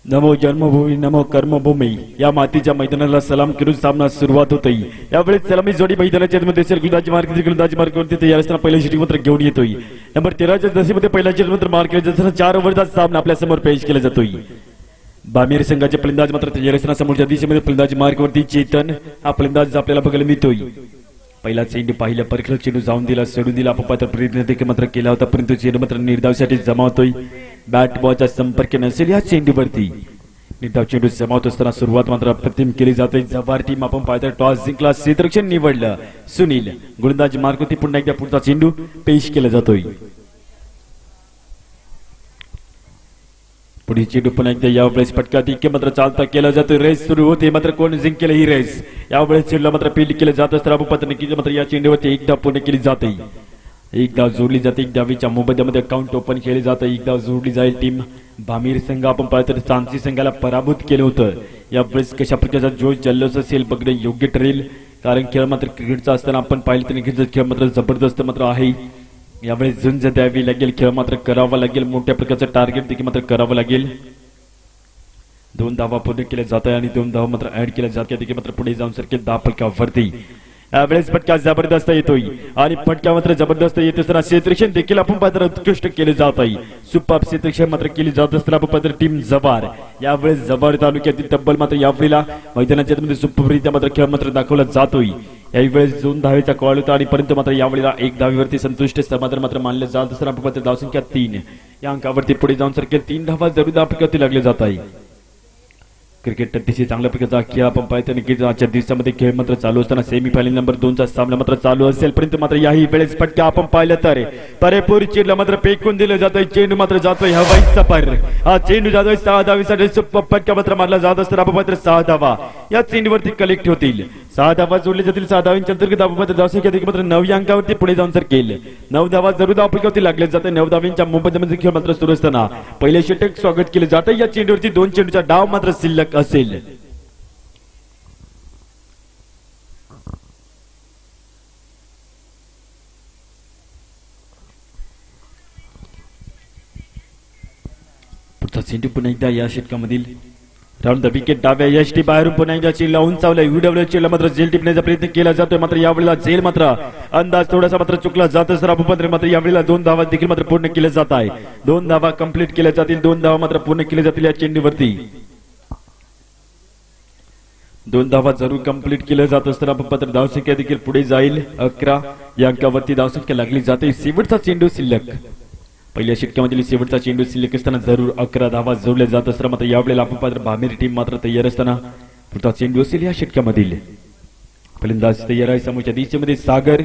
नमो जन्मभूमी नमो कर्मभूमी या मातीच्या मैदानाला सलाम करून सामना सुरुवात होतोय। यावेळेस सलामी जोडी मैदानाच्या मध्ये गुलदाजी मार्गावरती तयार असताना पहिल्या षटक मात्र घेऊन येतोय। नंबर 13च्या दशेमध्ये पहिल्या षटक मात्र मार्क केला जाताना 4 ओव्हरचा सामना आपल्या समोर पेश केला जातोय। बामेर संघाचे फलंदाज मात्र तयार असताना समोरच्या दिशेमध्ये फलंदाजी मार्गावरती चेतन हा फलंदाज आपल्याला बघायला मिळतोय। पहिला चेंडू पाहिला परखड चेंडू जाऊन दिला सोडून दिला आपण प्रयत्न देखील मात्र केला होता परंतु चेंडू मात्र निर्धावासाठी जमावतोय। बॅट बॉलचा संपर्क नसेल या चेंडूवरती निर्धाव चेंडू जमावत असताना सुरुवात मात्र अप्रतिम केली जाते। जबार टीम आपण पाहतोय टॉस जिंकला क्षेत्ररक्षण निवडलं सुनील गोलंदाज मार्गावरती पुन्हा एकदा पुढचा चेंडू पेश केला जातोय। पुढे चेंडू पुन्हा एकदा यावेळेस फटका तिके मात्र चालता केला जातो। रेस सुरू होते मात्र कोण जिंकेल ही रेस यावेळेस चेंडूला मात्र फील्ड केलं जात असताना आपण नक्कीच मात्र या चेंडूवरती एकदा पूर्ण केली जाते। एक धाव जोडली जाते। एक धावीच्या मोबदल्यामध्ये अकाउंट ओपन केले जाते। एक धाव जोडली जाईल टीम बामीर संघ आपण पाहतो सांची संघाला पराभूत केलं होतं। यावेळेस कशा प्रकारचा जोश जल्लोष असेल बघणे योग्य ठरेल कारण खेळ मात्र क्रिकेटचा असताना आपण पाहिलं तर नक्कीच खेळ मात्र जबरदस्त मात्र आहे। यावेळेस झुंज द्यावी लागेल खेळ मात्र करावा लागेल मोठ्या प्रकारचं टार्गेट देखील मात्र करावं लागेल। 2 धावा पूर्ण केल्या जात आहे आणि 2 धावा मात्र ऍड केल्या जाते देखील मात्र पुढे जाऊन सरकेल 10 फलकावरती। यावेळेस फटका जबरदस्त येतोय आणि फटका मात्र जबरदस्त येत असताना क्षेत्ररक्षण देखील आपण पात्र उत्कृष्ट केले जात आहे। सुपर क्षेत्ररक्षण मात्र केली जात असताना आपण पात्र टीम जबार यावेळेस जबार तालुक्यातील तब्बल मात्र यावेळेला मैदानाच्या मध्ये सुपररित्या मात्र खेळ मात्र दाखवला जातोय। यावेळेस 2 धावेचा कॉल होता आणि परंतु मात्र यावेळेला 1 धावेवरती संतुष्ट समाधान मात्र मानले जात असताना आपण पात्र धावसंख्या 3 या अंकावरती पुढे जाऊन सरकेल 3 धावा जरूर आपल्यावरती लागले जात आहे। क्रिकेट अतिशय चांगल्या प्रकारचा खेळ आपण पाहतो नक्कीच आजच्या दिवसामध्ये खेळ मात्र चालू असताना सेमीफायनल नंबर 2 चा सामना मात्र चालू असेल परंतु मात्र याही वेळेस फटका आपण पाहिलं तर परेपूर चेंडूला मात्र फेकून दिलं जातोय। चेंडू मात्र जातोय हवाई सफर हा चेंडू जातोय 6 धावेसाठी सुपर फटका मात्र मारला जात असताना आपण मात्र 6 धावा या चेंडूवरती कलेक्ट होतील। 6 धावा जोडले जातील। 6 धावांच्या अंतर्गत आपण मात्र धावसंख्या देखील मात्र 9 या अंकावरती पुढे जाऊन सरकेल। 9 धावा जरूर आपल्यावरती लागले जाते। 9 धावांच्या मोबदल्यामध्ये खेळ मात्र सुरू असताना पहिले षटक स्वागत केले जाते। या चेंडूवरती 2 चेंडूचा डाव मात्र शिल्लक असेल। चेंडू पुन्हा एकदा या षटकामधील राऊंड द विकेट डाव्या यष्टी बाहेरून पुन्हा एकदा चेंडूला उंचावलाय। UW चेंडूला मात्र झेल टिपण्याचा प्रयत्न केला जातोय मात्र यावेळेला झेल मात्र अंदाज थोडासा मात्र चुकला जात असताना आपण मात्र यावेळेला 2 धावा देखील मात्र पूर्ण केल्या जात आहे। 2 धावा कंप्लीट केल्या जातील। 2 धावा मात्र पूर्ण केल्या जातील या चेंडूवरती। 2 धावा जरूर कंप्लीट केल्या जात असताना आपण मात्र धावसंख्या देखील पुढे जाईल। 11 या अंकावरती धावसंख्या लागली जाते। शेवटचा चेंडू शिल्लक पहिल्या षटकामधील शेवटचा चेंडू शिल्लक असताना जरूर 11 धावा जोडल्या जात असताना मात्र यावेळेला आपण पात्र बामेर टीम मात्र तयार असताना पुढचा चेंडू असेल या षटकामधील। फलंदाज तयार आहे समोरच्या दिशेमध्ये सागर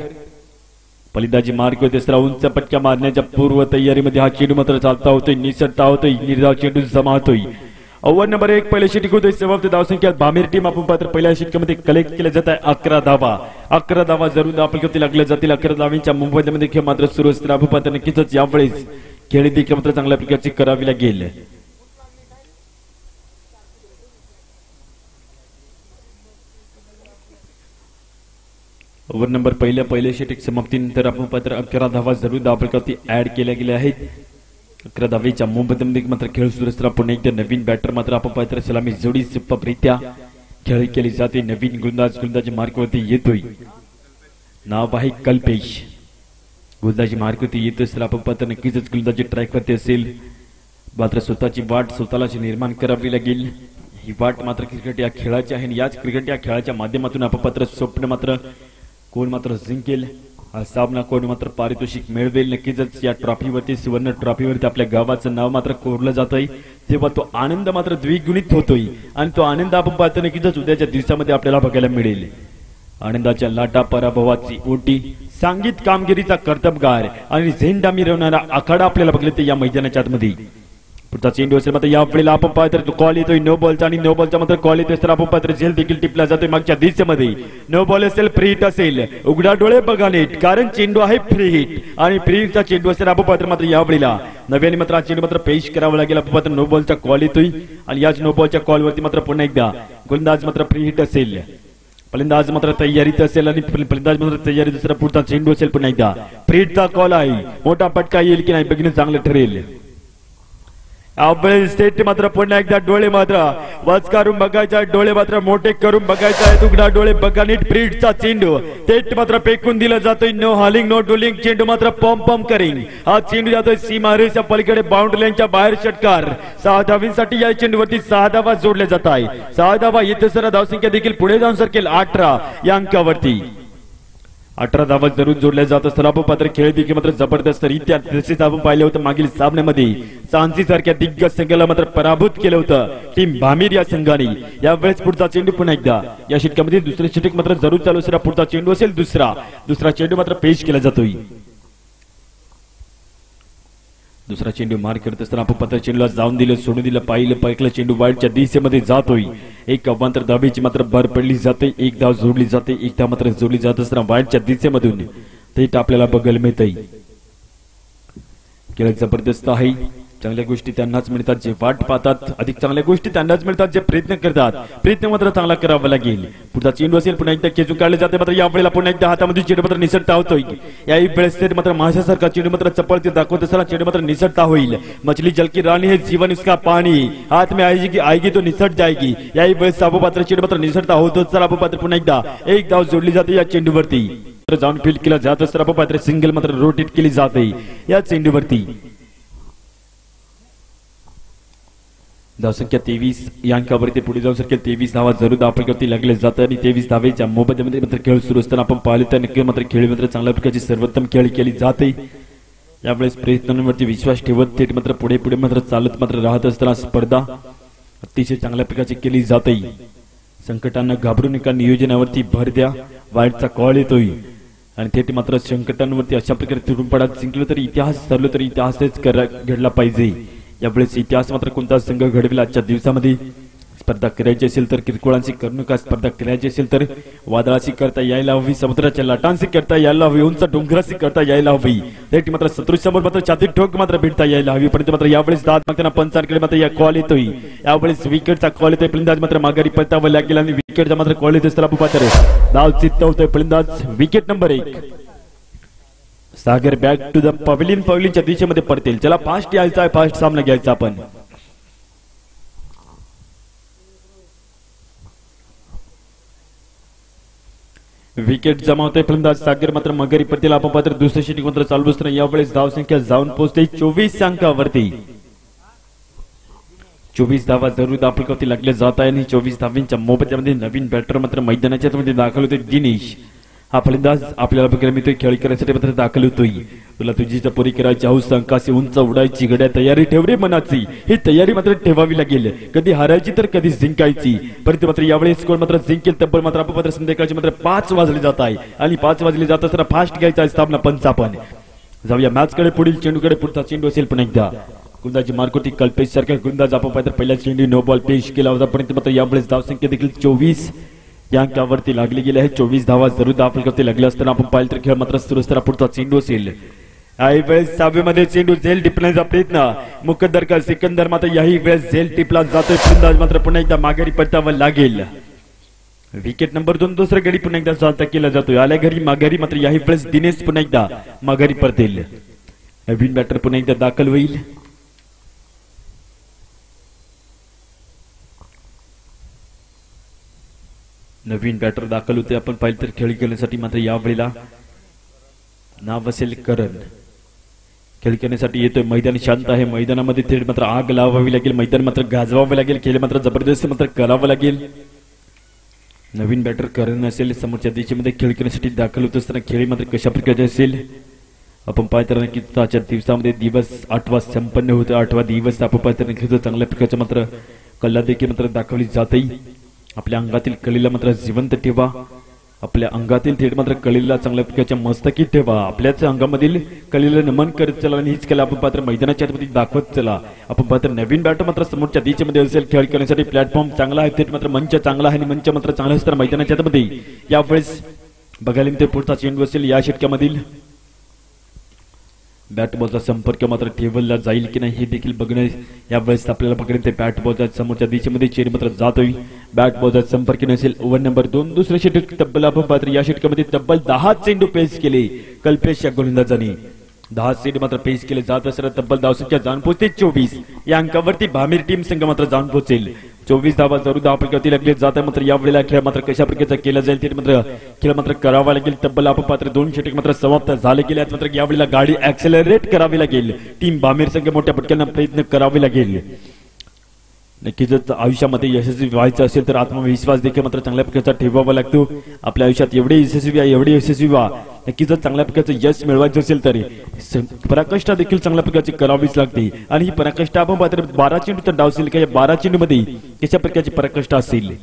फलंदाजी मार्ग होते असताना उंच पटक्या मारण्याच्या पूर्व तयारीमध्ये हा चेंडू मात्र चालता होतोय निसटता होतोय निर्धाव चेंडू जमा होतोय। ओव्हर नंबर 1 पहिल्या षटक होतोय समाप्त धावसंख्या बामेर टीम आपण पात्र पहिल्या षटकामध्ये कलेक्ट केल्या जात आहे 11 धावा। 11 धावा जरूर आपल्यावरती लागल्या जातील। 11 धावांच्या मुंबईमध्ये खेळ मात्र सुरू असताना आपण पात्र नक्कीच यावेळेस खेळ देखील मात्र चांगल्या प्रकारची करावी लागेल। ओव्हर नंबर पहिल्या षटक समाप्तीनंतर आपण पात्र 11 धावा जरूर आपल्यावरती ऍड केल्या गेल्या आहेत। 11 धावेच्या मोबदल्यामध्ये मात्र खेळ सुरू असताना पुन्हा एकदा नवीन बॅटर मात्र आपण पात्र सलामी जोडी सुपररित्या खेळ केली जाते। नवीन गोलंदाजी मार्गावरती येतोय नाव आहे कल्पेश। गोलंदाजी मार्गावरती येत असताना आपण पात्र नक्कीच गोलंदाजी ट्रॅकवरती असेल मात्र स्वतःची वाट स्वतःलाच निर्माण करावी लागेल। ही वाट मात्र क्रिकेट या खेळाची आहे आणि याच क्रिकेट या खेळाच्या माध्यमातून आपण पात्र स्वप्न मात्र कोण मात्र जिंकेल हा सामना कोण मात्र पारितोषिक मिळवेल नक्कीच या ट्रॉफीवरती सुवर्ण ट्रॉफीवरती आपल्या गावाचं नाव मात्र कोरलं जात आहे तेव्हा तो आनंद मात्र द्विगुणित होतोय आणि तो आनंद आपण पाहतो नक्कीच उद्याच्या दिवसामध्ये आपल्याला बघायला मिळेल। आनंदाच्या लाटा पराभवाची ओटी सांगीत कामगिरीचा कर्तबगार आणि झेंडा मिरवणारा आखाडा आपल्याला बघले ते या मैदानाच्या आतमध्ये। पुढचा चेंडू असेल मात्र यावेळेला आपण पाहतो तो कॉल येतोय नो बॉलचा आणि नो बॉलचा मात्र कॉल येतोय तर आपण पाहतो झेल देखील टिपला जातोय मागच्या दिशेमध्ये। नो बॉल असेल फ्री हिट असेल उघडा डोळे बघा नीट कारण चेंडू आहे फ्री हिट आणि फ्री हिटचा चेंडू असेल आपण पाहतो मात्र यावेळेला नव्याने मात्र चेंडू मात्र पेश करावा लागेल। आपण पाहतो नो बॉलचा कॉल येतोय आणि याच नो बॉलच्या कॉलवरती मात्र पुन्हा एकदा गोलंदाज मात्र फ्री हिट असेल फलंदाज मात्र तयारीत असेल आणि फलंदाज मात्र तयारीत दुसरा पुढचा चेंडू असेल पुन्हा एकदा फ्री हिटचा कॉल आहे मोठा पटका येईल की नाही बघणं चांगलं ठरेल। आपले स्टेट मात्र पुन्हा एकदा डोळे मात्र वाच करून बघायचा, डोळे मात्र मोठे करून बघायचा आहे. तुकडा डोळे बघा नीट. ब्रीडचा चेंडू थेट मात्र फेकून दिला जातोय. नो हॉलिंग नो डोलिंग. चेंडू मात्र पॉम करिंग. हा चेंडू जातोय सीमारेषेच्या पलीकडे बाउंड्री लाईनच्या बाहेर. षटकार. 6 धावांसाठी या चेंडूवरती 6 धावा जोडल्या जात आहे. 6 धावा येथे सर धावसंख्या देखील पुढे जाऊन सरकेल 18 या अंकावरती. 18 धावा जरूर जोडल्या जात असताना आपण पात्र खेळ देखील मात्र जबरदस्त रित्या तसेच आपण पाहिलं होतं मागील सामन्यामध्ये सांची सारख्या दिग्गज संघाला मात्र पराभूत केलं होतं टीम भामीर या संघाने. यावेळेस पुढचा चेंडू पुन्हा एकदा या षटकामध्ये दुसरे षटक मात्र जरूर चालू असेल. पुढचा चेंडू असेल दुसरा चेंडू मात्र पेश केला जातोय. दुसरा चेंडू मार करत असताना आपण पात्र चेंडूला जाऊन दिलं, सोडून दिलं, पाहिलं पैकलं चेंडू वाईटच्या दिशेमध्ये जातोय. एक अवांतर धावेची मात्र भर पडली जाते. एक धाव जोडली जाते. एक धाव मात्र जोडली जात असताना वाईटच्या दिशेमधून थेट आपल्याला बघायला मिळतंय. खेळ जबरदस्त आहे. चांगल्या गोष्टी त्यांनाच मिळतात जे वाट पाहतात. अधिक चांगल्या गोष्टी त्यांनाच मिळतात जे प्रयत्न करतात. प्रयत्न मात्र चांगला करावा लागेल. पुढचा चेंडू असेल पुन्हा एकदा खेचून काढले जाते. मात्र यावेळेला पुन्हा एकदा हातामध्ये चेंडू मात्र निसटता होतोय. याही वेळेस मात्र माशासारखा चेंडू मात्र चपळते दाखवत असताना चेंडू मात्र निसटता होईल. मछली जल की रानी है जीवन उसका पाणी. हात में आएगी तो निसट जाएगी. याही वेळेस साबू पात्र चेंडू मात्र निसटता होतो. साबू पात्र पुन्हा एकदा एक धाव जोडली जाते या चेंडूवरती. जाऊन फील्ड केला जात असताना साबू पात्र सिंगल मात्र रोटेट केली जाते या चेंडूवरती. धावसंख्या 23 या अंकावरती पुढे जाऊ शकेल. 23 धावा जरूर आपल्यावरती लागले जातात आणि 23 धावेच्या मोबदल्यामध्ये मात्र खेळ सुरू असताना आपण पाहिले तर नक्की मात्र खेळ मात्र चांगल्या प्रकारची सर्वोत्तम खेळ केली जाते. यावेळेस प्रयत्नांवरती विश्वास ठेवत थेट मात्र पुढे मात्र चालत मात्र राहत असताना स्पर्धा अतिशय चांगल्या प्रकारची केली जाते. संकटांना घाबरून एका नियोजनावरती भर द्या. वाईटचा कॉल येतोय आणि थेट मात्र संकटांवरती अशा प्रकारे तुटून पडत जिंकलं तरी इतिहास ठरलो तरी इतिहासच घडला पाहिजे. यावेळेस इतिहास मात्र कोणता संघ घडवेल आजच्या दिवसामध्ये. स्पर्धा करायची असेल तर किरकोळांची करू नका. स्पर्धा करायची असेल तर वादळाची करता यायला हवी. समुद्राच्या लाटांची करता यायला हवी. उंच डोंगराची करता यायला हवी. थेट मात्र शत्रूसमोर मात्र छातीत ठोक मात्र भिडता यायला हवी. परंतु मात्र यावेळेस दाद मागताना पंचांकडे मात्र या कॉल येतोय. यावेळेस विकेटचा कॉल येतोय. फलंदाज मात्र माघारी परतावं लागेल आणि विकेटचा मात्र कॉल येतोय. तर पात्र धाव चित्तवतोय फलंदाज. Wicket number 1. Sagar back to the पवेलियनच्या दिशेमध्ये परतेल. चला फास्ट यायचा आहे. फास्ट सामना घ्यायचा आपण. विकेट जमावतोय फलंदाज सागर मात्र मगरी परतेल. आपण पात्र दुसऱ्या षटक मात्र चालू असताना यावेळेस धाव संख्या जाऊन पोहोचते 24 अंकावरती. 24 धावा जरूर आपल्यावरती लागल्या जात आहे आणि 24 धावांच्या मोबदल्यामध्ये नवीन बॅटर मात्र मैदानाच्या मध्ये दाखल होते. दिनेश हा फलंदाज आपल्याला बघायला मिळतोय. खेळ करण्यासाठी मात्र दाखल होतोय. तुला तुझी चपोरी करायची हौस, अंकाशी उंच उडायची गड्या तयारी ठेव रे मनाची. ही तयारी मात्र ठेवावी लागेल. कधी हारायची तर कधी जिंकायची. परंतु मात्र यावेळेस स्कोर मात्र जिंकेल. तब्बल मात्र आपण मात्र संध्याकाळचे मात्र 5 वाजले जात आहे आणि 5 वाजले जात असताना फास्ट घ्यायचा आहे सामना. पंच आपण जाऊया मॅच कडे. पुढील चेंडूकडे. पुढचा चेंडू असेल पुन्हा एकदा गुंदाची मारकोटी कल्पेश सारख्या गुंदाज आपण पाहिजे पहिल्या चेंडू नो बॉल पेश केला होता. परंतु मात्र यावेळेस धावसंख्या देखील 24 या अंकावरती लागली गेली आहे. 24 धावा जरूर आपल्यावरती लागल्या असताना आपण पाहिलं तर खेळ मात्र सुरू असताना पुढचा चेंडू असेल. याही वेळेस 6व्या मध्ये चेंडू झेल टिपण्याचा प्रयत्न. मुकद्दर का सिकंदर मात्र याही वेळेस झेल टिपला जातोय. फलंदाज मात्र पुन्हा एकदा माघारी परतावं लागेल. विकेट नंबर 2 दुसऱ्या गडी पुन्हा एकदा चालता केला जातोय. आल्या घरी माघारी मात्र याही वेळेस दिनेश पुन्हा एकदा माघारी परतेल. नवीन बॅटर पुन्हा एकदा दाखल होईल. नवीन बॅटर दाखल होते. आपण पाहिलं तर खेळ खेळण्यासाठी मात्र यावेळेला नाव असेल करण. खेळ खेळण्यासाठी येतोय. मैदान शांत आहे. मैदानामध्ये थेट मात्र आग लावावी लागेल. मैदान मात्र गाजवावं लागेल. खेळ मात्र जबरदस्त मात्र करावं लागेल. नवीन बॅटर करण असेल. समोरच्या दिशेमध्ये खेळ खेळण्यासाठी दाखल होत असताना खेळ मात्र कशा प्रकारचे असेल आपण पाहतो की आजच्या दिवसामध्ये दिवस 8वा संपन्न होतो. 8वा दिवस आपण पाहतो चांगल्या प्रकारचं मात्र कला देखील मात्र दाखवली जाते. आपल्या अंगातील कलेला मात्र जिवंत ठेवा. आपल्या अंगातील थेट मात्र कलेला चांगल्या प्रकारच्या मस्तकी ठेवा. आपल्याच अंगामधील कलेला नमन करत चला आणि हीच कला आपण पात्र मैदानाच्या मध्ये दाखवत चला. आपण पात्र नवीन बॅटर मात्र समोरच्या दिशेमध्ये असेल. खेळ करण्यासाठी प्लॅटफॉर्म चांगला आहे. थेट मात्र मंच चांगला आहे आणि मंच मात्र चांगला असताना मैदानाच्या मध्ये यावेळेस बघायला मिळते. पुढचा चेंडू असेल. या षटकामधील बॅट बॉलचा संपर्क मात्र टेबलला जाईल की नाही हे देखील बघणे यावेळेस आपल्याला बघण्यात. बॅट बॉलच्या समोरच्या दिशेमध्ये चेंडू मात्र जातोय. बॅट बॉलचा संपर्क नसेल. ओव्हर नंबर 2 दुसरे षटक तब्बल आपण पात्र या षटकामध्ये तब्बल 10 चेंडू पेश केले कल्पेश या गोलंदाजाने. 10 चेंडू मात्र पेश केले जात असताना तब्बल धावसंख्या जाऊन पोहोचते 24 या अंकावरती भामीर टीम संघ मात्र जाऊन पोहोचेल. 24 धावा जरूर धावपैकी लागले जात आहे. मात्र यावेळेला खेळ मात्र कशा प्रकारचा केला जाईल ते मात्र खेळ मात्र करावा लागेल. तब्बल अपपात्र 2 षटक मात्र समाप्त झाले गेले आहेत. मात्र यावेळेला गाडी ऍक्सेलरेट करावी लागेल. टीम भामीर संघ मोठ्या फटक्यानं प्रयत्न करावे लागेल. नक्कीच आयुष्यामध्ये यशस्वी व्हायचं असेल तर आत्मविश्वास देखील मात्र चांगल्या प्रकारचा ठेवावा लागतो. आपल्या आयुष्यात एवढे यशस्वी व्हा. नक्कीच चांगल्या प्रकारचं यश मिळवायचं असेल तरी पराकाष्ठा देखील चांगल्या प्रकारची करावीच लागते. आणि ही पराकाष्ठा आपण पाहतो 12 चेंडूचा डाव असेल का या 12 चेंडू मध्ये कशा प्रकारची पराकाष्ठा असेल.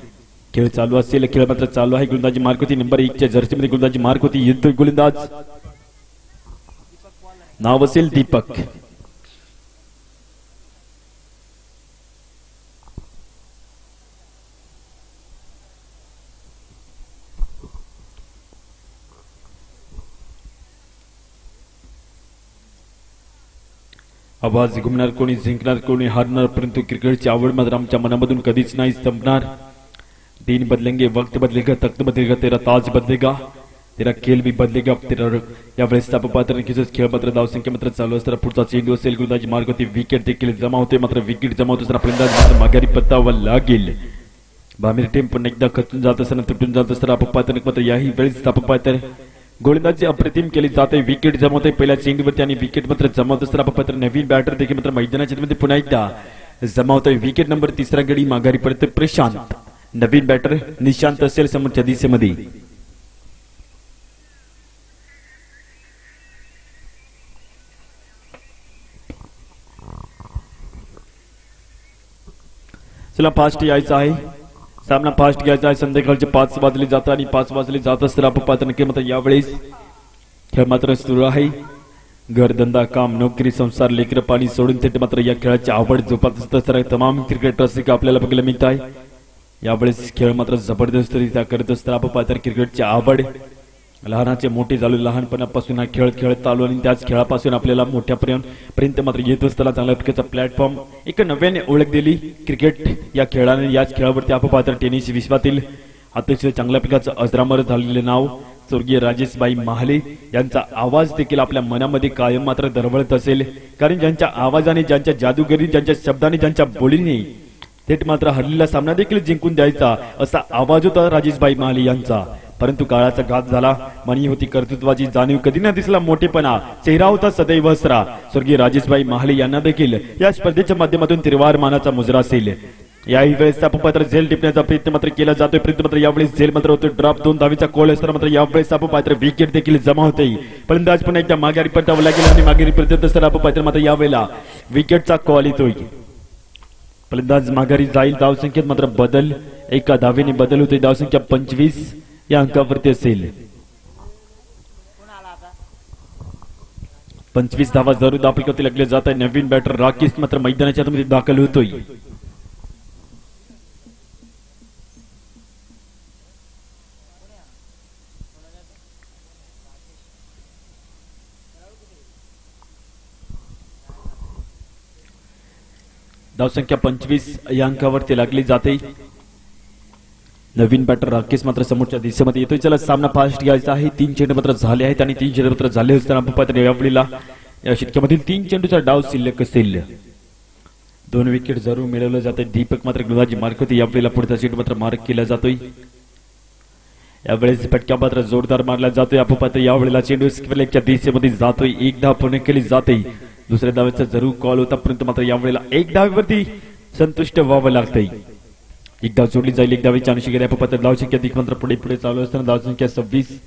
खेळ चालू असेल. खेळ मात्र चालू आहे. गोलंदाजी मार्क होती नंबर 1 च्या जर्सी मध्ये गोलंदाजी मार्क होती. येतोय गोलंदाज नाव असेल दीपक. आवाज घुमणार कोणी जिंकणार कोणी हारणार परंतु क्रिकेटची आवड मात्र आमच्या मनामधून कधीच नाही संपणार. दिन बदलेंगे वक्त बदलेगा तख्त बदलेगा तेरा ताज बदलेगा तेरा खेळ भी बदलेगा तेरा. यावेळेस पात्र नक्कीच खेळ मात्र धावसंख्या मात्र चालू असताना पुढचा चेंडू असेल. गोलंदाजी मार्ग होती. विकेट देखील जमा होते. मात्र विकेट जमा होत असताना फलंदाज मात्र माघारी परतावा लागेल. भामीर टीम पुन्हा एकदा खचून जात असताना तुटून जात असताना पात्र मात्र याही वेळेस पात्र गोलंदाजी अप्रतिम केली जाते. विकेट जमवते पहिल्या चेंडूवरती आणि विकेट मात्र जमावत असताना मात्र नवीन बॅटर देखील मात्र मैदानाच्या मध्ये पुन्हा एकदा जमावतोय. विकेट नंबर 3 गडी माघारी पडते प्रशांत. नवीन बॅटर निशांत असेल समोरच्या दिशेमध्ये. चला फास्ट यायचं आहे. सामना फास्ट घ्यायचा आहे. संध्याकाळचे 5 वाजले जातात आणि 5 वाजले जात असताना आपण पाहतो नक्की मात्र यावेळेस खेळ मात्र सुरू आहे. घरधंदा काम नोकरी संसार लेकर पाणी सोडून थेट मात्र या खेळाची आवड जोपासत असताना तमाम क्रिकेट रसिक आपल्याला बघायला मिळत आहे. यावेळेस खेळ मात्र जबरदस्तरित्या करत असताना आपण पाहतो क्रिकेटची आवड लहानाचे मोठे झालो. लहानपणापासून हा खेळ खेळत आलो आणि त्याच खेळापासून आपल्याला मोठ्यापर्यंत मात्र येत असताना चांगल्या प्रकारचा प्लॅटफॉर्म एक नव्याने ओळख दिली क्रिकेट या खेळाने. याच खेळावरती आपण पाहतो टेनिस विश्वातील अतिशय चांगल्या प्रकारचं अजरामर झालेले नाव स्वर्गीय राजेशबाई महाले यांचा आवाज देखील आपल्या मनामध्ये कायम मात्र दरवळत असेल. कारण ज्यांच्या आवाजाने ज्यांच्या जादूगरी ज्यांच्या शब्दाने ज्यांच्या बोलीने थेट मात्र हरलेला सामना देखील जिंकून द्यायचा असा आवाज होता राजेशबाई महाले यांचा. परंतु काळाचा घात झाला. मनी होती कर्तृत्वाची जाणीव कधी न दिसला मोठेपणा चेहरा होता सदैव हसरा. स्वर्गीय राजेशबाई महाले यांना देखील या स्पर्धेच्या माध्यमातून तिरवार मानाचा मुजरा असेल. याही वेळेस मात्र झेल टिपण्याचा प्रयत्न मात्र केला जातोय. प्रयत्न मात्र यावेळेस झेल मात्र होतो. ड्रॉप 2 धावीचा कॉल असताना मात्र यावेळेस मात्र विकेट देखील जमा होते. फलंदाज पुन्हा एकदा माघारी परतावं लागेल आणि माघारी परतत असताना मात्र यावेळेला विकेटचा कॉल येतोय. फलंदाज माघारी जाईल. धावसंख्येत मात्र बदल एका धावेने बदल होते. धावसंख्या 25 या अंकावरती असेल. 25 धावा जरूर धावपैकी लागले जात आहे. नवीन बॅटर राकेश मात्र मैदानाच्या मध्ये दाखल होतोय. धावसंख्या 25 या अंकावरती लागली जाते. नवीन बॅटर राकेश मात्र समोरच्या दिशेमध्ये येतोय. चला सामना फास्ट घ्यायचा आहे. 3 चेंडू मात्र झाले आहेत आणि 3 चेंडू मात्र झाले असताना यावेळेला या षटकामधील 3 चेंडूचा डाव शिल्लक असेल. 2 विकेट जरूर मिळवले जाते. दीपक मात्र गोलंदाजी मार्क होती. यावेळेला पुढचा चेंडू मात्र मार्क केला जातोय. यावेळेस फटका मात्र जोरदार मारला जातोय. आपण यावेळेला चेंडू स्क्वेअरच्या दिशेमध्ये जातोय. 1 धाव पूर्ण केली जाते. दुसऱ्या धावेचा जरूर कॉल होता परंतु मात्र यावेळेला 1 धावेवरती संतुष्ट व्हावं लागतंय. 1 धाव सोडली जाईल. 1 धावेची अनुषंगाने आपण धावसंख्या देखील मात्र पुढे पुढे चालू असताना धावसंख्या 26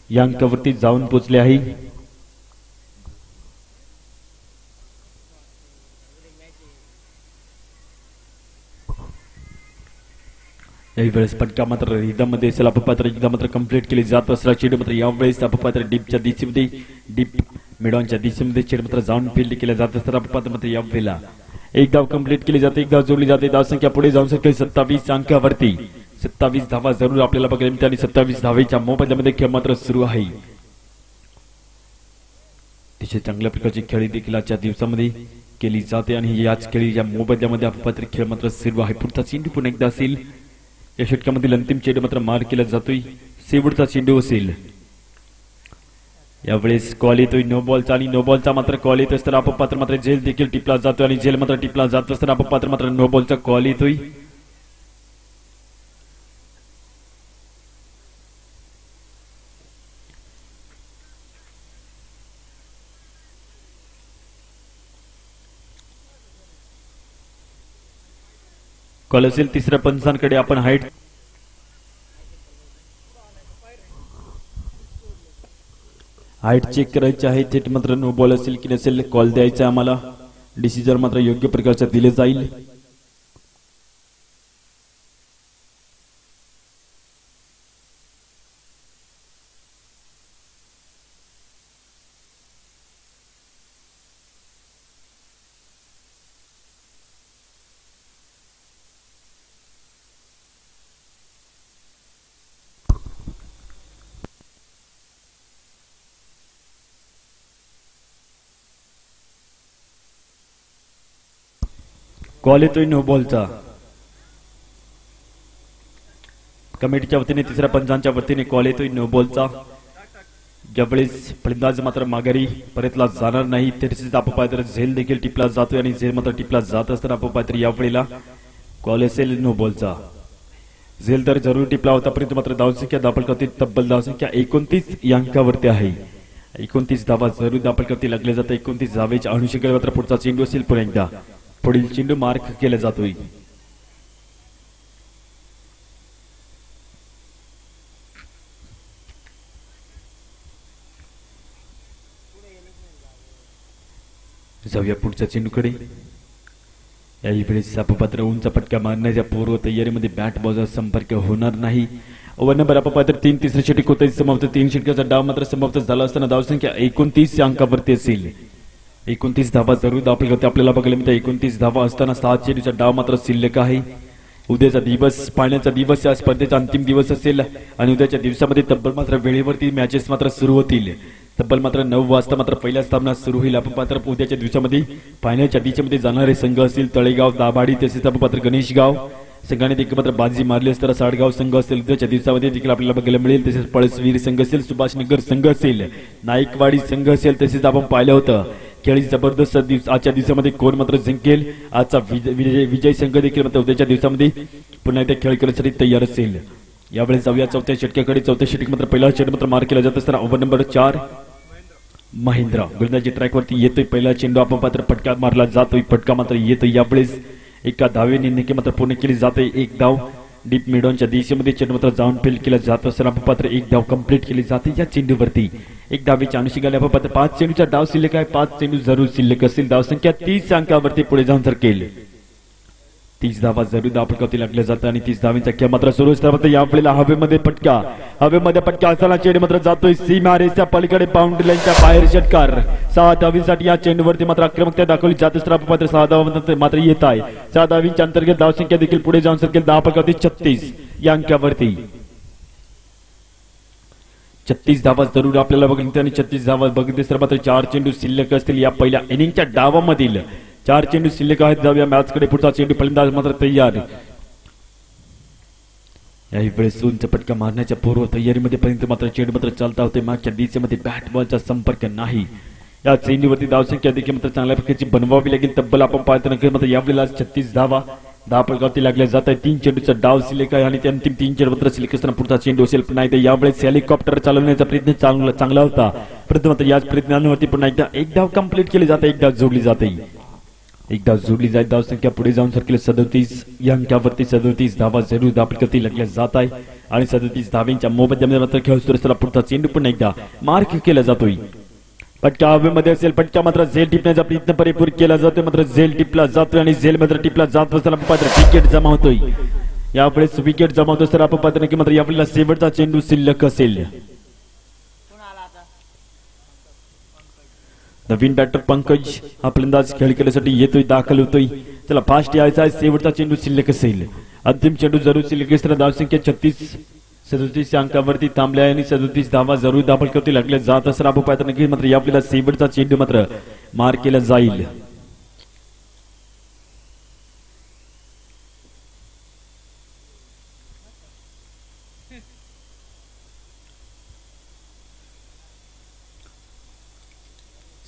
या अंकावरती जाऊन पोहोचले आहे. याही वेळेस फटका मात्र रिदम मध्ये असेल. आपण एकदा मात्र कंप्लीट केली जात असलेला चेंडू मात्र यावेळेस आपण डीपच्या दिशेमध्ये डीप मिडॉनच्या दिशेमध्ये चेंडू मात्र जाऊन फील्ड केल्या जात असताना आपण मात्र यावेळेला 1 धाव कंप्लीट केली जाते. 1 धाव जोडली जाते. धावसंख्या पुढे जाऊन सकेल 27 अंकावरती. 27 धावा जरूर आपल्याला बघायला मिळते आणि 27 धावेच्या मोबदल्यामध्ये खेळ मात्र सुरू आहे. अतिशय चांगल्या प्रकारची खेळी देखील आजच्या दिवसामध्ये केली जाते आणि याच खेळीच्या मोबदल्यामध्ये आपण खेळ मात्र सुरू आहे. पुढचा चेंडू पुन्हा एकदा असेल. या षटकामधील अंतिम चेंडू मात्र मार केला जातोय. शेवटचा चेंडू असेल. यावेळेस कॉल येतोय नो बॉलचा आणि नो बॉलचा मात्र कॉल येत असताना आपण पात्र मात्र झेल देखील टिपला जातो आणि झेल मात्र टिपला जात असताना आपण पात्र मात्र नो बॉलचा कॉल येतोय. कॉल असेल तिसऱ्या पंचांकडे. आपण हाईट चेक करायची आहे. थेट मात्र नो बॉल असेल की नसेल कॉल द्यायचा आम्हाला. डिसिजन मात्र योग्य प्रकारचा दिले जाईल. कॉल येतोय नो बॉलचा. कमिटीच्या वतीने तिसऱ्या पंचांच्या वतीने कॉल येतोय नो बॉलचा. ज्यावेळेस फलंदाज मात्र माघारी परतला जाणार नाही. तरीच आपण पाहतो झेल देखील टिपला जातोय आणि झेल मात्र टिपला जात असताना आपण पाहतो यावेळेला कॉल असेल नो बॉलचा. झेल तर जरूर टिपला होता परंतु मात्र धावसंख्या दाखल करतील तब्बल धावसंख्या 29 या अंकावरती आहे. 29 धावा जरूर दाखल करतील. लागले जाते 29 धावेच्या अनुषंगाने मात्र पुढचा चेंडू असेल. पुन्हा एकदा पुढील चेंडू मार्क केला जातोय. जाऊया पुढच्या चेंडूकडे. याही वेळेस अपपात्र उंच फटका मारण्याच्या पूर्व तयारीमध्ये बॅट बॉलचा संपर्क होणार नाही. ओव्हर नंबर अपपात्र 3 तिसरे षटक होते समाप्त. 3 षटकाचा डाव मात्र समाप्त झाला असताना धावसंख्या 29 या अंकावरती असेल. 29 धावा जरूर दाखल करते. आपल्याला बघायला मिळते 29 धावा असताना 7 चेंडूचा डाव मात्र शिल्लक आहे. उद्याचा दिवस पाण्याचा दिवस या स्पर्धेचा अंतिम दिवस असेल आणि उद्याच्या दिवसामध्ये तब्बल मात्र वेळेवरती मॅचेस मात्र सुरू होतील. तब्बल मात्र 9 वाजता मात्र पहिला सामना सुरू होईल. आपण मात्र उद्याच्या दिवसामध्ये फायनलच्या दिशेमध्ये जाणारे संघ असतील तळेगाव, दाभाडी तसेच आपण मात्र गणेशगाव संघाने देखील मात्र बाजी मारली असताना साडगाव संघ असेल उद्याच्या दिवसामध्ये देखील आपल्याला बघायला मिळेल. तसेच पळसवीर संघ असेल, सुभाषनगर संघ असेल, नाईकवाडी संघ असेल. तसेच आपण पाहिलं होतं खेळी जबरदस्त आजच्या दिवसामध्ये कोण मात्र जिंकेल. आजचा विजय संघ देखील मात्र उद्याच्या दिवसामध्ये पुन्हा एकदा खेळ करण्यासाठी तयार असेल. यावेळेस जाऊया चौथ्या षटकाकडे. चौथ्या षटक मात्र पहिला चेंडू मात्र मार केला जात असताना ओव्हर नंबर 4 महेंद्र गोलंदाजी ट्रॅकवरती येतोय. पहिला चेंडू आपण मात्र फटका मारला जातोय. फटका मात्र येतोय. यावेळेस एका धावेने निके मात्र पूर्ण केली जाते. एक धाव डीप मिडॉनच्या दिशेमध्ये चेंडू मात्र जाऊन फील्ड केला जात असताना आपण पात्र एक धाव कंप्लीट केली जाते. या चेंडूवरती एक धावेच्या अनुषंगाने आपण पात्र 5 चेंडूचा डाव शिल्लक आहे. 5 चेंडू जरूर शिल्लक असेल. धावसंख्या 30 अंकावरती पुढे जाऊन सरकेल. 30 धावा जरूर धावपटकावती लागल्या जातात आणि 30 धावांचा खेळ मात्र सुरू असताना यावेळेला हवेमध्ये फटका असताना चेंडू मात्र जातोय सीमा रेषेच्या पलीकडे बाउंड्री लाईनच्या बाहेर षटकार. 6 धावींसाठी या चेंडूवरती मात्र आक्रमकता दाखवली जात असताना मात्र 6 धावा मात्र येत आहे. 6 धावींच्या अंतर्गत धावसंख्या देखील पुढे जाऊन सरकेल. धावपटकावती 36 या अंकावरती. 36 धावा जरूर आपल्याला बघितल्या आणि 36 धावा बघितले तर मात्र 4 चेंडू शिल्लक असतील. या पहिल्या इनिंगच्या डावामधील 4 चेंडू शिल्लक आहेत. जाऊया मॅच कडे. पुढचा चेंडू फलंदाज मात्र तयार. याही वेळेस उंच फटका मारण्याच्या पूर्व तयारीमध्ये पर्यंत मात्र चेंडू मात्र चालता होते. मागच्या दिशेमध्ये बॅट बॉलचा संपर्क नाही. या चेंडूवरती धावसंख्या देखील मात्र चांगल्या प्रकारची बनवावी लागेल. तब्बल आपण पाहतो नक्की मात्र यावेळेला 36 धावा धावपटकावती लागल्या जात आहे. 3 चेंडूचा डाव शिल्लक आहे आणि अंतिम 3 चेंडू मात्र शिल्लक असताना पुढचा चेंडू असेल. पुन्हा एकदा यावेळेस हेलिकॉप्टर चालवण्याचा प्रयत्न चांगला होता. परंतु मात्र याच प्रयत्नांवरती पुन्हा एकदा एक धाव कंप्लीट केली जाते. एक धाव जोडली जाते. एक धाव जोडली जाईल. धावसंख्या पुढे जाऊन सरकेल 37 या अंकावरती. 37 धावा जरूर धावपटकावती लागल्या जात आहे आणि 37 धाव्यांच्या मोबदल्यामध्ये मात्र खेळ सुरू असताना पुढचा चेंडू पुन्हा एकदा मार्क केला जातोय. फटका हवेमध्ये असेल. फटका मात्र झेल टिपण्याचा प्रयत्न परिपूर्ण केला जातोय. मात्र झेल टिपला जातोय आणि झेल मात्र टिपला जात असताना मात्र विकेट जमा होतोय. यावेळेस विकेट जमा होत असताना आपण पाहतो की मात्र यावेळेला शेवटचा चेंडू शिल्लक असेल. नवीन बॅटर पंकज हा फलंदाज खेळ करण्यासाठी येतोय, दाखल होतोय. त्याला फास्ट यायचा आहे. शेवटचा चेंडू शिल्लक असेल. अंतिम चेंडू जरूर शिल्लक असताना धावसंख्या 37 या अंकावरती थांबल्या आणि 37 धावा जरूर दाखल करते लागल्या जात असताना आपण पाहतो की मात्र यावेळेला शेवटचा चेंडू मात्र मार केला जाईल.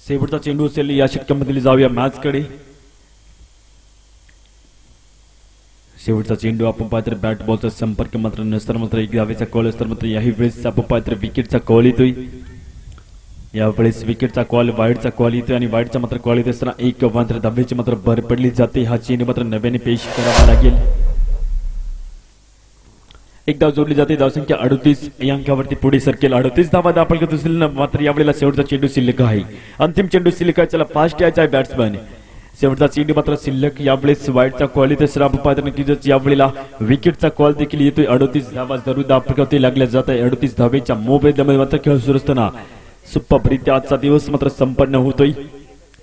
शेवटचा चेंडू असेल या षटकामध्ये जाऊया मॅच कडे. शेवटचा चेंडू आपण पाहतो बॅट बॉलचा संपर्क मात्र नसताना मात्र एक धावेचा कॉल असताना मात्र याही वेळेस आपण पाहतो विकेटचा कॉल येतोय. यावेळेस विकेटचा कॉल वाईडचा कॉल येतोय आणि वाईडचा मात्र कॉल येत असताना एक मात्र धावेची मात्र भर पडली जाते. हा चेंडू मात्र नव्याने पेश करावा लागेल. एक धाव जोडली जाते. धावसंख्या 38 या अंकावरती पुढे सरकेल. 38 धावा दाखल करत असेल मात्र यावेळेला शेवटचा चेंडू शिल्लक आहे. अंतिम चेंडू शिल्लक आहे. चला फास्ट यायचा आहे बॅट्समॅन. शेवटचा चेंडू मात्र शिल्लक. यावेळेस वाईडचा कॉल येतो असताना आपण पाहतो नक्कीच यावेळेला विकेटचा कॉल देखील येतोय. 38 धावा जरूर दाखल करते लागल्या जात आहे. 38 धावेच्या मोबदल्यामध्ये मात्र खेळ सुरू असताना सुपररित्या आजचा दिवस मात्र संपन्न होतोय.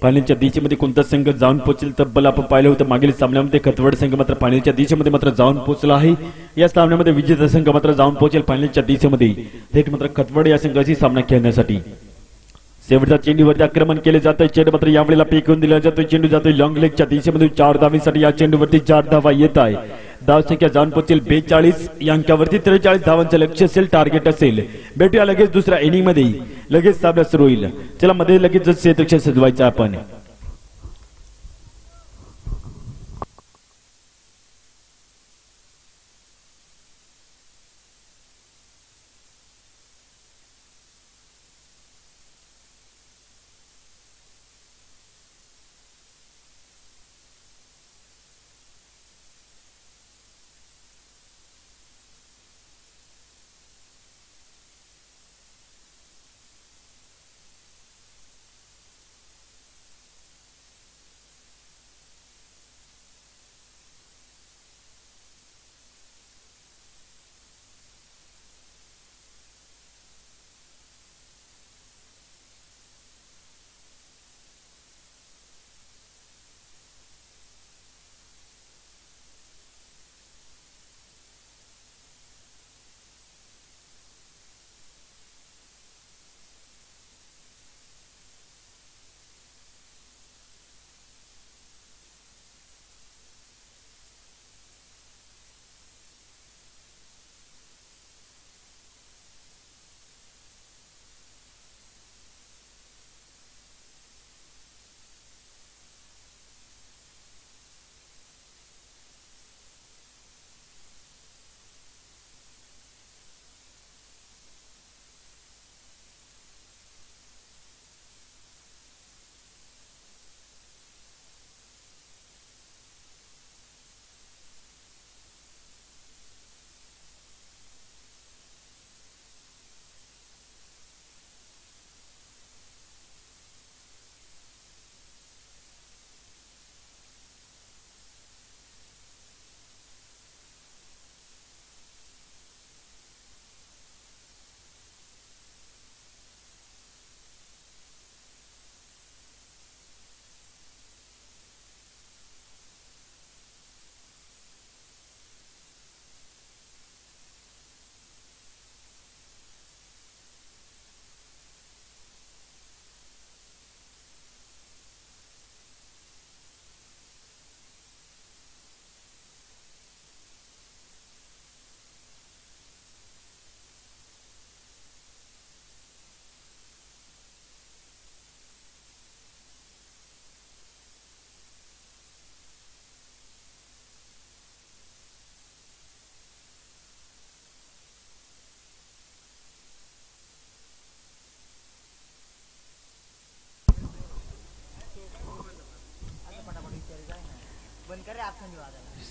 फायनलच्या दिशेमध्ये कोणता संघ जाऊन पोहोचेल तब्बल आपण पाहिलं होतं मागील सामन्यामध्ये खतवड संघ मात्र फायनलच्या दिशेमध्ये मात्र जाऊन पोहोचला आहे. या सामन्यामध्ये विजेता संघ मात्र जाऊन पोहोचेल फायनलच्या दिशेमध्ये. थेट मात्र खतवड या संघाशी सामना खेळण्यासाठी. शेवटच्या चेंडूवरती आक्रमण केले जाते. चेंडू मात्र यावेळेला फेकून दिला जातोय. चेंडू जातोय लॉंग लेगच्या दिशेमध्ये 4 धावेसाठी. या चेंडूवरती 4 धावा येत आहे. धावसंख्या जाऊन पोहोचेल 42 या अंकावरती. 43 धावांचं लक्ष्य असेल, टार्गेट असेल. भेटूया लगेच दुसऱ्या इनिंग मध्ये. लगेच सामना सुरू होईल. चला मध्ये लगेच क्षेत्ररक्षण सजवायचं आपण.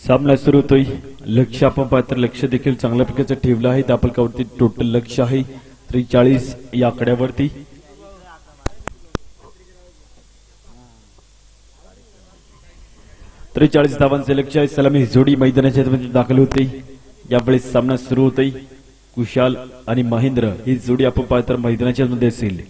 सामना सुरू होतोय. लक्ष आपण पाहतो लक्ष देखील चांगल्या प्रकारचं ठेवलं आहे. दापलकावरती टोटल लक्ष आहे 43 या आकड्यावरती. तरी 40 धावांचे लक्ष आहे. सलामी जोडी मैदानाच्या दाखल होते. यावेळेस सामना सुरू होतोय. कुशाल आणि महेंद्र ही जोडी आपण पाहतो मैदानाच्या मध्ये असेल.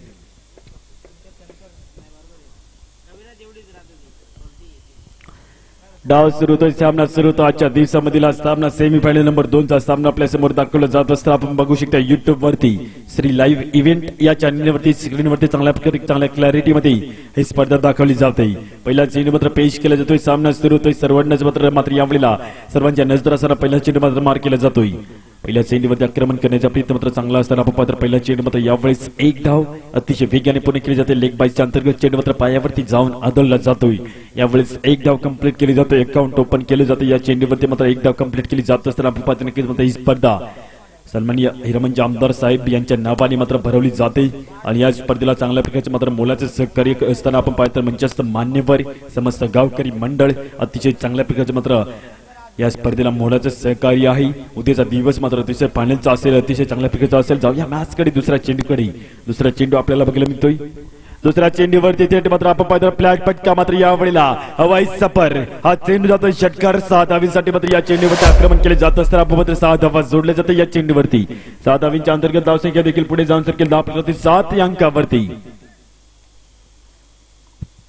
डाव सुरू होतोय. सामना सुरू होतो. आजच्या दिवसामधील सामना सेमीफायनल नंबर 2 चा सामना आपल्या समोर दाखवला जात असताना आपण बघू शकता युट्यूब वरती श्री लाईव्ह इव्हेंट या चॅनलवरती स्क्रीनवरती चांगल्या क्लॅरिटी मध्ये ही स्पर्धा दाखवली जाते. पहिला चेंडू मात्र पेश केला जातोय. सामना सुरू होतोय. सर्वांनाच मात्र यावेळेला सर्वांच्या नजरासमोर पहिला चेंडू मात्र मार केला जातोय. पहिल्या चेंडूवरती आक्रमण करण्याचा प्रयत्न मात्र चांगला असताना आपण पाहतो पहिला चेंडू मात्र यावेळेस एक धाव अतिशय वेगाने पूर्ण केली जाते. लेग बाईच्या अंतर्गत चेंडू मात्र पायावरती जाऊन आदळला जातोय. यावेळेस एक धाव कंप्लीट केली जाते. अकाउंट ओपन केले जाते. या चेंडूवरती मात्र एक धाव कंप्लीट केली जात असताना आपण पाहतो नक्कीच मात्र ही स्पर्धा सन्माननीय हिरमंजी आमदार साहेब यांच्या नावाने मात्र भरवली जाते आणि या स्पर्धेला चांगल्या प्रकारचे मात्र मोलाचे सहकार्य असताना आपण पाहतो मंचस्थ मान्यवर समस्त गावकरी मंडळ अतिशय चांगल्या प्रकारचे मात्र या स्पर्धेला मोलाचे सहकार्य आहे. उद्याचा दिवस मात्र अतिशय फायनलचा असेल, अतिशय चांगल्या प्रकारचा असेल. जाऊया मॅच कडे. दुसरा चेंडू आपल्याला बघायला मिळतोय. दुसऱ्या चेंडूवरती थेट मात्र आपण पाहतो फ्लॅट फटका मात्र यावेळेला हवाई सफर हा चेंडू जातो षटकार 6 धावींसाठी मात्र या चेंडूवरती आक्रमण केले जात असताना आपण मात्र 6 धावा जोडले जाते. या चेंडूवरती 6 धावींच्या अंतर्गत धावसंख्या देखील पुढे जाऊन सरकेल 10 अंकावरती.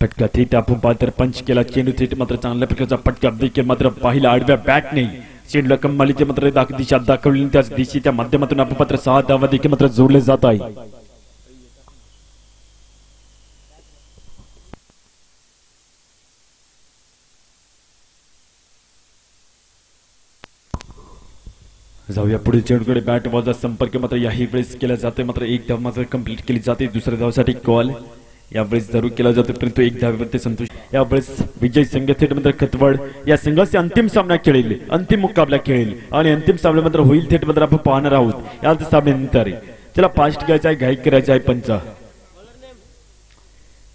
फटका थेट आपण पाहतो पंच केला. चेंडू थेट मात्र चांगल्या प्रकारचा फटका देखील मात्र पाहिला आडव्या बॅटने चेंडूला कमालीचे मात्र दिशा दाखवली. त्याच दिशेच्या माध्यमातून आपण पात्र 6 धावा देखील मात्र जोडले जात आहे. जाऊया पुढे चेंडूकडे. बॅट बॉलचा संपर्क मात्र याही वेळेस केला जातोय. मात्र एक धाव मात्र कंप्लीट केली जाते. दुसऱ्या धावासाठी कॉल यावेळेस जरूर केला जातो परंतु एक धावेवरती संतोष. यावेळेस विजय संघ थेट मात्र खतवड या संघाचे अंतिम सामना खेळेल, अंतिम मुकाबला खेळेल आणि अंतिम सामना मात्र होईल थेट मात्र आपण पाहणार आहोत याच सामन्यानंतर. चला फास्ट घ्यायचा आहे, घाई करायचा आहे. पंच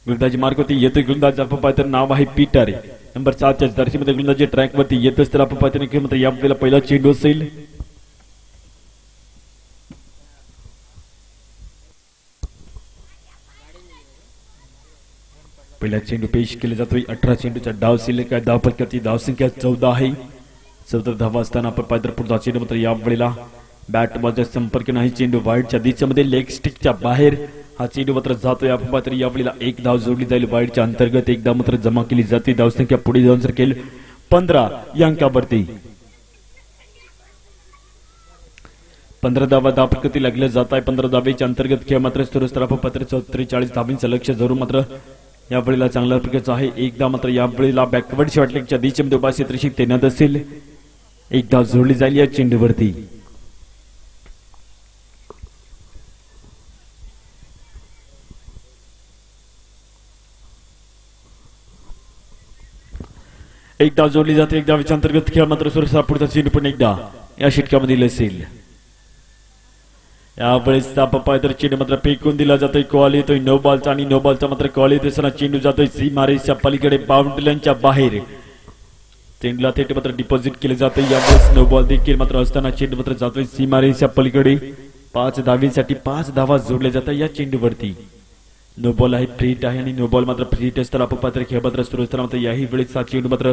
गोलंदाजी मार्क होती येतोय. गोलंदाज आपण पाहतो नाव आहे पीटर. नंबर 7 जर्सीमध्ये गोलंदाजी ट्रॅक वरती येत असताना आपण पाहतो मात्र यावेळेला पहिला चेंडू असेल. पहिला चेंडू पेश केला जातोय. 18 चेंडूचा डाव शिल्लक आहे. धावफलकाची धावसंख्या 14 आहे. 14 धावा असताना आपण पायदर पुढचा चेंडू मात्र यावेळेला बॅट बॉलचा संपर्क नाही. चेंडू वाईडच्या दिशेमध्ये लेग स्टिकच्या बाहेर हा चेंडू मात्र जातोय. आपण मात्र यावेळेला एक धाव जोडली जाईल. वाईडच्या अंतर्गत एक धाव मात्र जमा केली जाते. धावसंख्या पुढे जाऊन सरकेल 15 अंकावरती. 15 धावा धावफलकाती लागल्या जात आहे. 15 धावेच्या अंतर्गत खेळ मात्र सुरू असताना आपण पात्र 44 धावांचं लक्ष धरून मात्र यावेळेला चांगल्या प्रकारचा आहे. एकदा मात्र यावेळेला बॅकवर्ड शॉटलेगच्या दिशेमध्ये उभा क्षेत्रक्षक तैनात असेल. एक धाव जोडली जाईल या चेंडूवरती. एक धाव जोडली जाते. एक धावेच्या अंतर्गत खेळ मात्र सुरक्षा पुढचा चेंडू पण एकदा या षटकामध्ये असेल. यावेळेस तर चेंडू मात्र फेकून दिला जातोय. कॉल येतोय नो बॉलचा आणि नो बॉलचा मात्र कॉल येत असताना चेंडू जातोय सीमारेषच्या पलीकडे बाउंड्रीच्या बाहेर. चेंडूला थेट मात्र डिपॉझिट केले जाते. यावेळेस नो बॉल देखील मात्र असताना चेंडू मात्र जातोय सीमारेषच्या पलीकडे. 5 धावेसाठी 5 धावा जोडल्या जातात या चेंडूवरती. नो बॉल आहे, फ्रीट आहे आणि नो बॉल मात्र फ्रीट असताना आपण पात्र खेळ मात्र सुरू असताना मात्र याही वेळेस हा चेंडू मात्र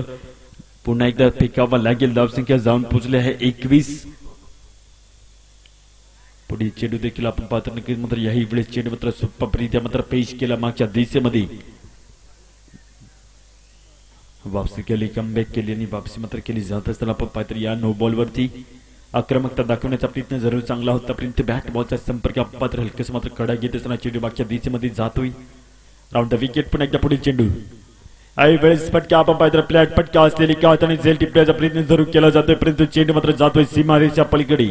पुन्हा एकदा फेकावा लागेल. धावसंख्या जाऊन पोहोचली आहे 21. पुढे चेंडू देखील आपण पाहतो नक्कीच मात्र याही वेळेस चेंडू मात्र सुप्परित्या मात्र पेश केला मागच्या दिशेमध्ये. वापसी केली, कमबॅक केली आणि वापसी मात्र केली जात असताना आपण पाहतो या नो बॉल वरती आक्रमकता दाखवण्याचा प्रयत्न जरूर चांगला होता परंतु बॅट बॉलचा संपर्क आपण पात्र हलकेच मात्र कडा घेत असताना चेंडू मागच्या दिशेमध्ये जातोय. राऊंड द विकेट पण एकदा पुढील चेंडू काही वेळेस फटका आपण पाहतो फ्लॅट फटका असलेली कात आणि झेल टिपण्याचा प्रयत्न जरूर केला जातोय परंतु चेंडू मात्र जातोय सीमारेषेच्या पलीकडे.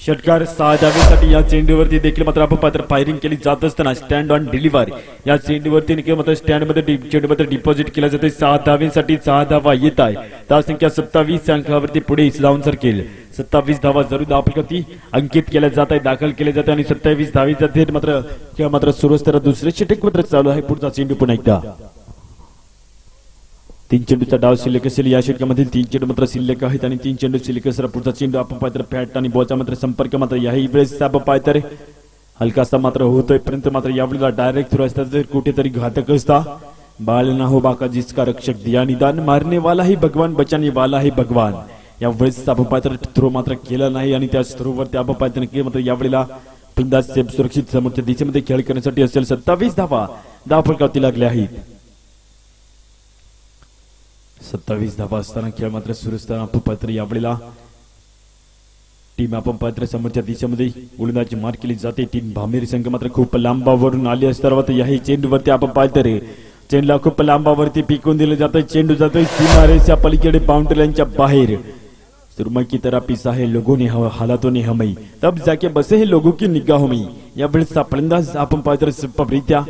षटकार 6 धावेसाठी या चेंडूवरती देखील मात्र आपण पात्र फायरिंग केली जात असताना स्टँड ऑन डिलिव्हर या चेंडूवरती देखील मात्र स्टँड मध्ये चेंडू मात्र डिपॉझिट केला जाते. 6 धावेसाठी 6 धावा येत आहे. धावसंख्या 27 अंकावरती पुढे जाऊन सरकेल. 27 धावा जरूर धावफलकावरती अंकित केल्या जात आहे, दाखल केले जाते आणि 27 धावेचा थेट मात्र खेळ मात्र सुरू असताना दुसरे षटक मात्र चालू आहे. पुढचा चेंडू पुन्हा एकदा 3 चेंडूचा डाव शिल्लक असेल. या षटकामध्ये 3 चेंडू मात्र शिल्लक आहेत आणि 3 चेंडू शिल्लक असताना पुढचा चेंडू आपण पाहतो फॅट आणि बॉलचा मात्र संपर्क मात्र याही वेळेस आपण पाहतो हलकासा मात्र होतोय परंतु मात्र यावेळेला डायरेक्ट थ्रो असतात तर कुठेतरी घातक असता. बाल ना हो बाका जिसका रक्षक दिया निदान, मारने वाला ही भगवान बचाने वाला ही भगवान. यावेळेस आपण पाहतो थ्रो मात्र केला नाही आणि त्या थ्रोवरती आपण पाहतो नक्की मात्र यावेळेला फलंदाज सुरक्षित समोरच्या दिशेमध्ये खेळ करण्यासाठी असेल. 27 धावा धावफलकावरती लागल्या आहेत. 27 धावा असताना खेळ मात्र सुरू असताना आपण पात्र यावेळेला टीम आपण पात्र समोरच्या दिशेमध्ये गोलंदाजी मार केली जाते. टीम भामेरी संघ मात्र खूप लांबावरून आली असताना याही चेंडूवरती आपण पाहतो रे चेंडूला खूप लांबावरती पिकून दिलं जातं. चेंडू जातोय सीमारेषेच्या पलीकडे बाउंड्रीच्या बाहेर. सुरमा की तरह पिसा है लोगों ने हालातों ने हमें, तब जाके बसे है लोगों की निगाहों में। यावेळेसचा फलंदाज आपण पाहतो सुपररित्या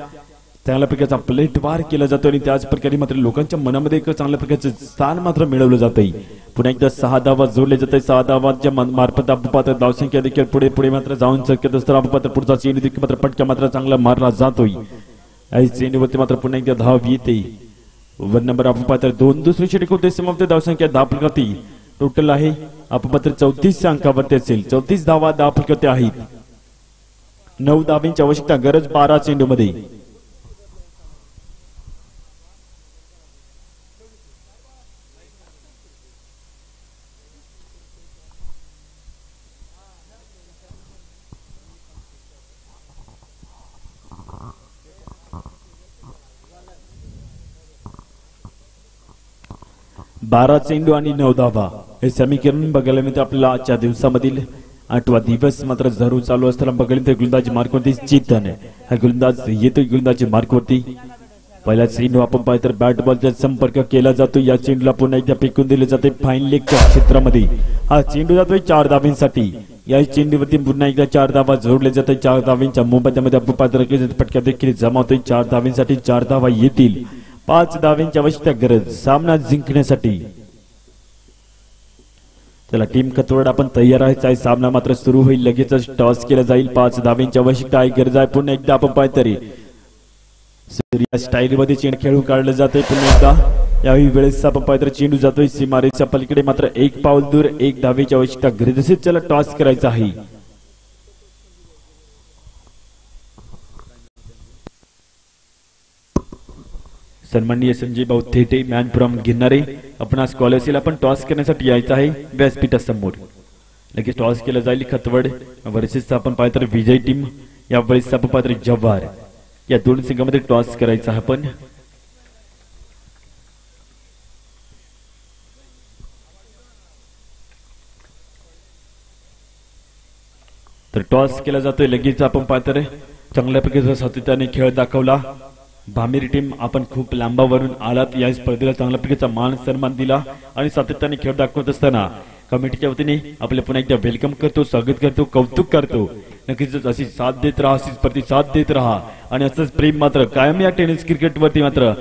चांगल्या प्रकारचा प्लेटवार केला जातो आणि त्याच प्रकारे मात्र लोकांच्या मनामध्ये एक चांगल्या प्रकारचे स्थान मात्र मिळवलं जातंय। पुन्हा एकदा 6 धावा जोडले जाते। 6 धावांच्या मार्फत आपण पाहतो धावसंख्या देखील पुढे पुढे मात्र जाऊन शकत असताना आपण पाहतो पुढचा चेंडू देखील मात्र पटका मात्र चांगला मारला जातोय। या चेंडूवरती मात्र पुन्हा एकदा धाव येते। ओव्हर नंबर आपण पाहतो 2 दुसरी षटक होते समाप्त। धावसंख्या 10 फलकावरती टोटल आहे आपण पाहतो 34 अंकावरती असेल। 34 धावा 10 फलकावरती आहेत। 9 धावांची आवश्यकता गरज 12 चेंडू मध्ये। बारा चेंडू आणि 9 धावा हे समीकरण बघायला मिळते आपल्याला। आजच्या दिवसामधील 8वा दिवस मात्र जरूर चालू असताना बघायला मिळते गोलंदाजी मार्कवरती चेतन हा गोलंदाज येतोय गोलंदाजी मार्कवरती। पहिला चेंडू आपण पाहिलं तर बॅट बॉलचा संपर्क केला जातो। या चेंडूला पुन्हा एकदा फेकून दिले जाते फाईन लेगच्या क्षेत्रामध्ये। हा चेंडू जातोय 4 धावांसाठी। या चेंडूवरती पुन्हा एकदा 4 धावा जोडले जाते। 4 धावांच्या मोबदल्यामध्ये आपण पाहिलं पटका देखील जमा होतोय। 4 धावांसाठी 4 धावा येतील। 5 धावांची आवश्यकता गरज सामना जिंकण्यासाठी। चला टीम कतवड आपण तयार आहे। सामना मात्र सुरू होईल लगेचच टॉस केला जाईल। 5 धावांची आवश्यकता आहे गरज आहे। पुन्हा एकदा आपण पाहिलं तरी स्टाईल मध्ये चेंडू खेळून काढलं जाते। पुन्हा एकदा याही वेळेस आपण पाहिलं तर चेंडू जातोय सीमारेषेच्या पलीकडे मात्र 1 पाऊल दूर। 1 धावेची आवश्यकता गरज असेल। चला टॉस करायचा आहे। सन्माननीय संजय भाऊ थेटे मॅनपुरम घेणारे आपण आज कॉलेजला आपण टॉस करण्यासाठी यायचं आहे व्यासपीठासमोर। लगेच टॉस केला जाईल खतवड वर्सेस आपण पाहिलं तर विजय टीम। या वेळेस आपण पाहिलं तर जव्हार या दोन संघामध्ये टॉस करायचा आपण। तर टॉस केला जातोय लगेच आपण पाहिलं तर चांगल्या प्रकारचा सातत्याने खेळ दाखवला। भामीर टीम आपण खूप लांबावरून आलात। या स्पर्धेला चांगल्या प्रकारचा मान सन्मान दिला आणि सातत्याने खेळ दाखवत असताना कमिटीच्या वतीने आपले पुन्हा एकदा वेलकम करतो, स्वागत करतो, कौतुक करतो। नक्कीच अशी साथ देत राहा, अशीच प्रतिसाद देत राहा आणि असंच प्रेम मात्र कायम या टेनिस क्रिकेट वरती मात्र